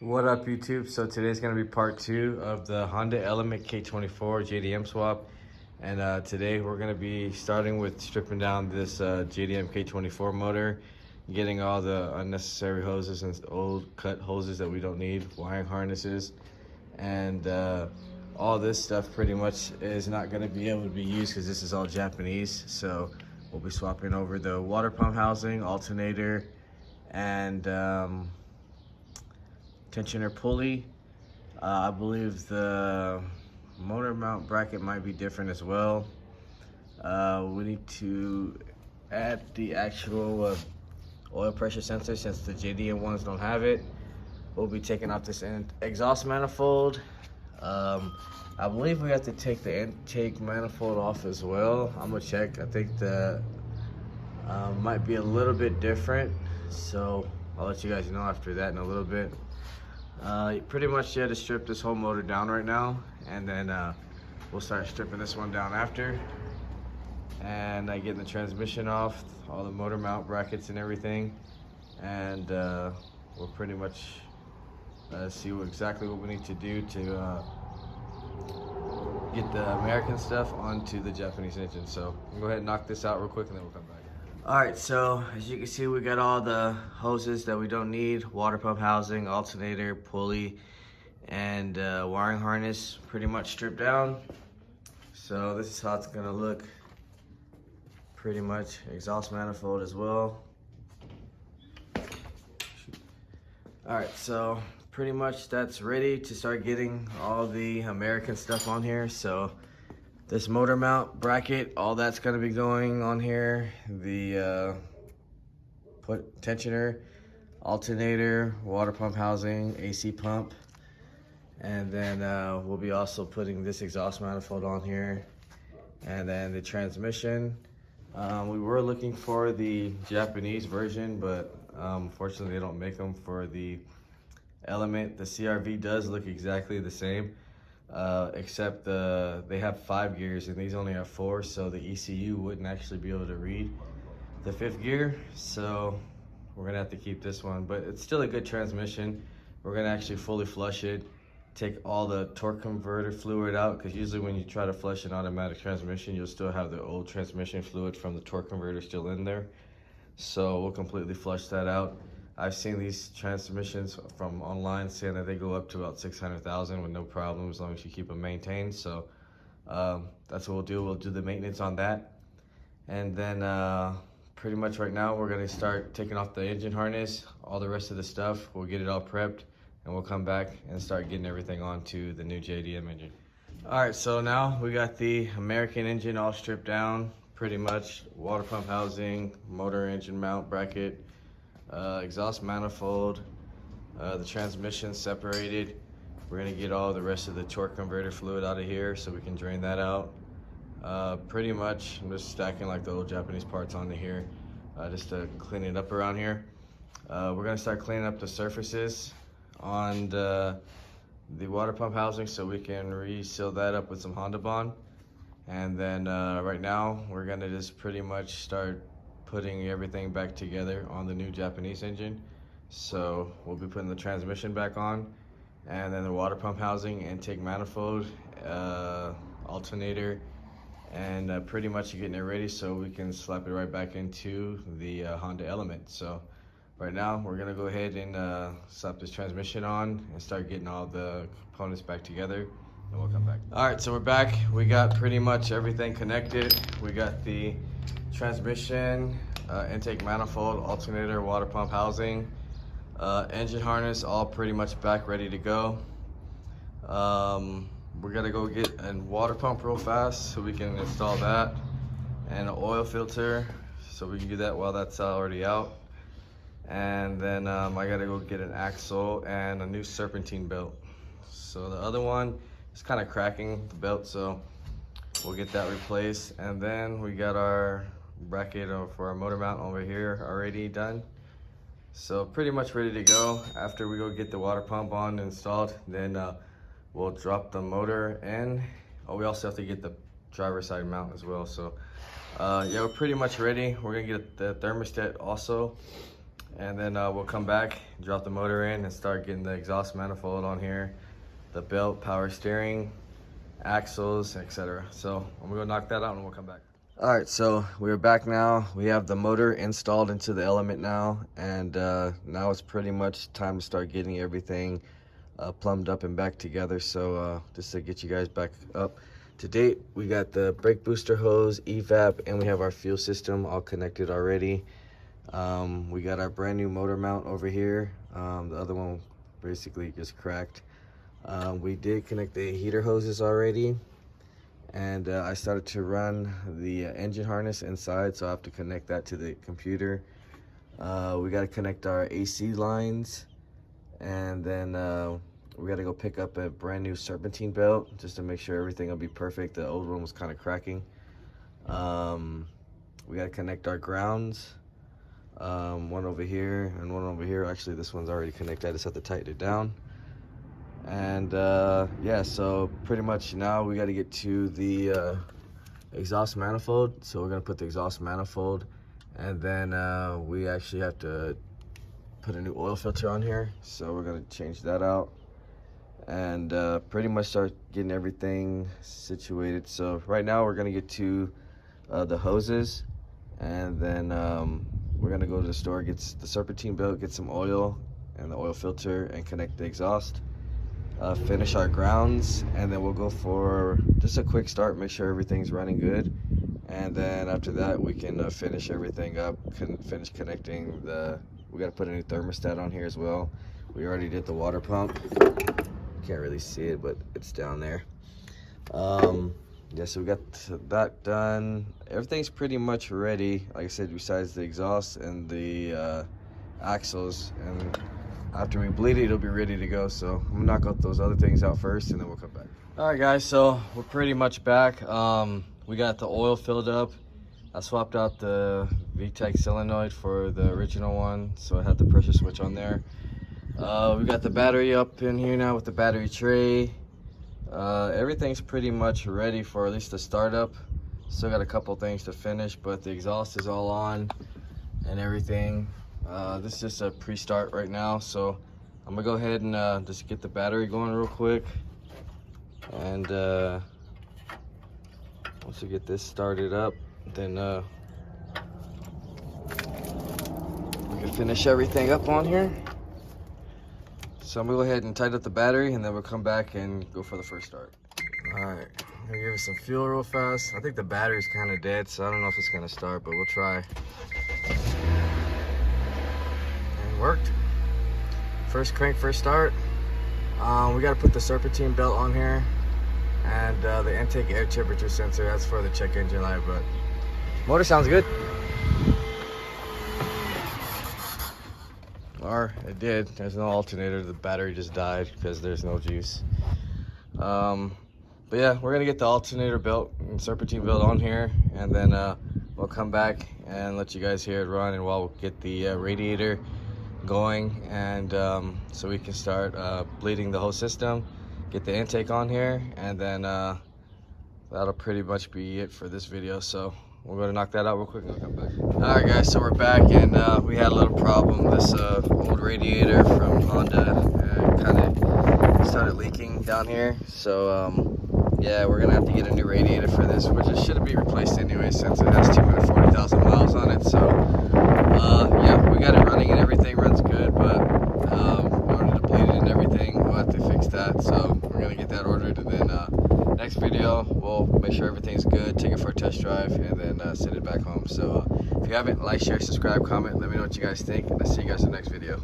What up, YouTube? So today's gonna be part 2 of the Honda Element K24 JDM swap, and today we're gonna be starting with stripping down this JDM K24 motor, getting all the unnecessary hoses and old cut hoses that we don't need, wiring harnesses, and all this stuff pretty much is not gonna be able to be used because this is all Japanese. So we'll be swapping over the water pump housing, alternator, and tensioner pulley. I believe the motor mount bracket might be different as well. We need to add the actual oil pressure sensor since the JDM ones don't have it. We'll be taking off this exhaust manifold. I believe we have to take the intake manifold off as well. I'm gonna check. I think the might be a little bit different, so I'll let you guys know after that in a little bit. Pretty much you had to strip this whole motor down right now, and then we'll start stripping this one down after, and getting the transmission off, all the motor mount brackets and everything, and we'll pretty much see exactly what we need to do to get the American stuff onto the Japanese engine. So we'll go ahead and knock this out real quick and then we'll come back. Alright, so as you can see, we got all the hoses that we don't need, water pump housing, alternator, pulley, and wiring harness pretty much stripped down. So this is how it's gonna look, pretty much. Exhaust manifold as well. Alright, so pretty much that's ready to start getting all the American stuff on here. So this motor mount bracket, all that's gonna be going on here. The tensioner, alternator, water pump housing, AC pump. And then we'll be also putting this exhaust manifold on here. And then the transmission. We were looking for the Japanese version, but unfortunately they don't make them for the Element. The CRV does look exactly the same. Except they have 5 gears and these only have 4, so the ECU wouldn't actually be able to read the 5th gear, so we're gonna have to keep this one. But it's still a good transmission. We're gonna actually fully flush it, take all the torque converter fluid out, because usually when you try to flush an automatic transmission, you'll still have the old transmission fluid from the torque converter still in there. So we'll completely flush that out. I've seen these transmissions from online saying that they go up to about 600,000 with no problem as long as you keep them maintained. So that's what we'll do. We'll do the maintenance on that. And then pretty much right now we're gonna start taking off the engine harness, all the rest of the stuff. We'll get it all prepped and we'll come back and start getting everything onto the new JDM engine. All right, so now we got the American engine all stripped down, pretty much. Water pump housing, motor engine mount bracket, exhaust manifold, the transmission separated. We're gonna get all the rest of the torque converter fluid out of here so we can drain that out. Pretty much I'm just stacking like the old Japanese parts onto here just to clean it up around here. We're gonna start cleaning up the surfaces on the water pump housing so we can reseal that up with some Honda Bond. And then right now we're gonna just pretty much start putting everything back together on the new Japanese engine. So we'll be putting the transmission back on, and then the water pump housing, intake manifold, alternator, and pretty much getting it ready so we can slap it right back into the Honda Element. So right now we're gonna go ahead and slap this transmission on and start getting all the components back together, and we'll come back. All right, so we're back. We got pretty much everything connected. We got the transmission, intake manifold, alternator, water pump housing, engine harness, all pretty much back ready to go. We're gonna go get a water pump real fast so we can install that, and an oil filter so we can do that while that's already out. And then I gotta go get an axle and a new serpentine belt. So the other one is kind of cracking, the belt, so we'll get that replaced. And then we got our bracket for our motor mount over here already done. So pretty much ready to go. After we go get the water pump on installed, then we'll drop the motor in. Oh, we also have to get the driver's side mount as well. So yeah, we're pretty much ready. We're gonna get the thermostat also and then we'll come back, drop the motor in, and start getting the exhaust manifold on here, the belt, power steering, axles, etc. So I'm gonna go knock that out and we'll come back. All right, so we're back now. We have the motor installed into the Element now, and now it's pretty much time to start getting everything plumbed up and back together. So just to get you guys back up to date, we got the brake booster hose, evap, and we have our fuel system all connected already. We got our brand new motor mount over here. The other one basically just cracked. We did connect the heater hoses already, and I started to run the engine harness inside, so I have to connect that to the computer. We got to connect our AC lines, and then we got to go pick up a brand new serpentine belt just to make sure everything will be perfect. The old one was kind of cracking. We got to connect our grounds, one over here and one over here. Actually, this one's already connected. I just have to tighten it down. And yeah, so pretty much now we got to get to the exhaust manifold. So we're gonna put the exhaust manifold, and then we actually have to put a new oil filter on here, so we're gonna change that out and pretty much start getting everything situated. So right now we're gonna get to the hoses, and then we're gonna go to the store, get the serpentine belt, get some oil and the oil filter, and connect the exhaust. Finish our grounds, and then we'll go for just a quick start, make sure everything's running good, and then after that we can finish everything up, finish connecting we got to put a new thermostat on here as well. We already did the water pump. Can't really see it, but it's down there. Yeah, so we got that done. Everything's pretty much ready, like I said, besides the exhaust and the axles, and after we bleed it, it'll be ready to go. So I'm gonna knock out those other things out first, and then we'll come back. All right, guys, so we're pretty much back. We got the oil filled up. I swapped out the VTEC solenoid for the original one, so I had the pressure switch on there. We got the battery up in here now with the battery tray. Everything's pretty much ready for at least the startup. Still got a couple things to finish, but the exhaust is all on and everything. This is just a pre-start right now, so I'm gonna go ahead and just get the battery going real quick, and once we get this started up, then we can finish everything up on here. So I'm gonna go ahead and tighten up the battery, and then we'll come back and go for the first start. All right, I'm gonna give it some fuel real fast. I think the battery's kind of dead, so I don't know if it's gonna start, but we'll try. Worked. First crank, first start. We got to put the serpentine belt on here, and the intake air temperature sensor. That's for the check engine light, but motor sounds good. Or it did. There's no alternator. The battery just died because there's no juice. But yeah, we're gonna get the alternator belt and serpentine belt on here, and then we'll come back and let you guys hear it run, and we'll get the radiator going, and so we can start bleeding the whole system, get the intake on here, and then that'll pretty much be it for this video. So we're going to knock that out real quick and we'll come back. All right, guys, so we're back, and we had a little problem. This old radiator from Honda kind of started leaking down here, so yeah, we're gonna have to get a new radiator for this, which it should be replaced anyway since it has 240,000 miles on it. So yeah, we got it running and everything runs good, but in order to bleed it and everything, we'll have to fix that. So we're gonna get that ordered, and then next video we'll make sure everything's good, take it for a test drive, and then send it back home. So if you haven't, like, share, subscribe, comment, let me know what you guys think, and I'll see you guys in the next video.